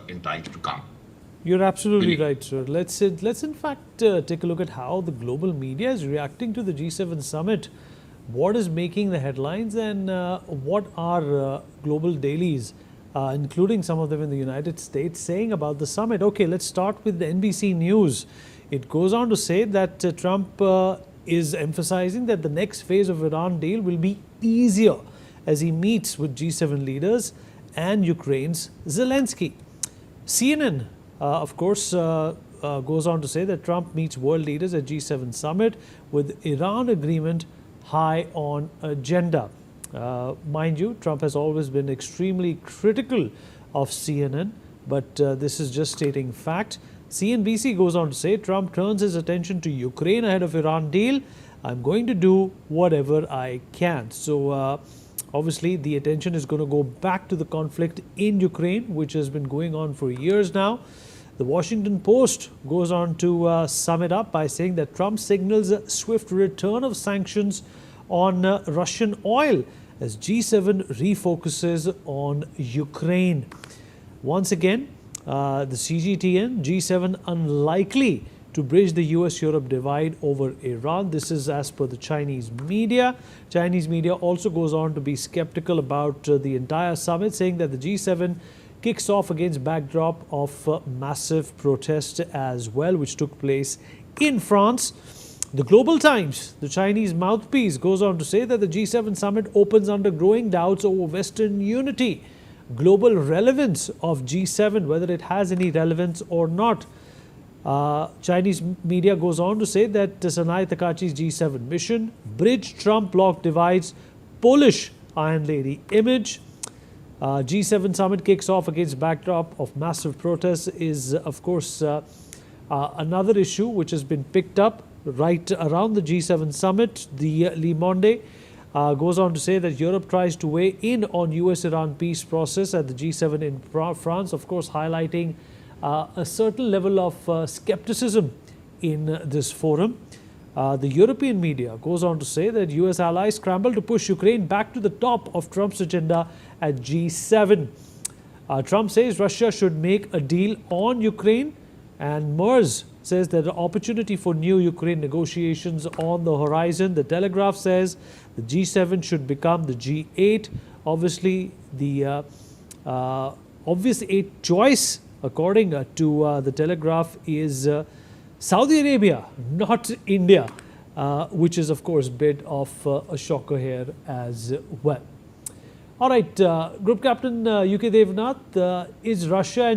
in times to come. You're absolutely right, sir. Let's in fact take a look at how the global media is reacting to the G7 summit. What is making the headlines, and what are global dailies, including some of them in the United States, saying about the summit? Okay, let's start with the NBC News. It goes on to say that Trump is emphasizing that the next phase of Iran deal will be easier as he meets with G7 leaders and Ukraine's Zelensky. CNN, of course, goes on to say that Trump meets world leaders at G7 summit with Iran agreement high on agenda. Mind you, Trump has always been extremely critical of CNN, but this is just stating fact. CNBC goes on to say Trump turns his attention to Ukraine ahead of Iran deal. I'm going to do whatever I can. So obviously the attention is going to go back to the conflict in Ukraine, which has been going on for years now. The Washington Post goes on to sum it up by saying that Trump signals a swift return of sanctions on Russian oil as G7 refocuses on Ukraine. Once again, the CGTN, G7 unlikely to bridge the US-Europe divide over Iran. This is as per the Chinese media. Chinese media also goes on to be skeptical about the entire summit, saying that the G7 kicks off against backdrop of massive protest as well, which took place in France. The Global Times, the Chinese mouthpiece, goes on to say that the G7 summit opens under growing doubts over Western unity, global relevance of G7, whether it has any relevance or not. Chinese media goes on to say that Sanai Takachi's G7 mission, bridge Trump bloc divides, Polish Iron Lady image. G7 summit kicks off against backdrop of massive protests is, of course, another issue which has been picked up right around the G7 summit. The Le Monde goes on to say that Europe tries to weigh in on US-Iran peace process at the G7 in France, of course highlighting a certain level of skepticism in this forum. The European media goes on to say that US allies scramble to push Ukraine back to the top of Trump's agenda at G7. Trump says Russia should make a deal on Ukraine, and Merz says that the opportunity for new Ukraine negotiations on the horizon. The Telegraph says the G7 should become the G8. Obviously, the obvious eighth choice, according to the Telegraph, is Saudi Arabia, not India, which is, of course, a bit of a shocker here as well. All right, Group Captain UK Devnath, is Russia and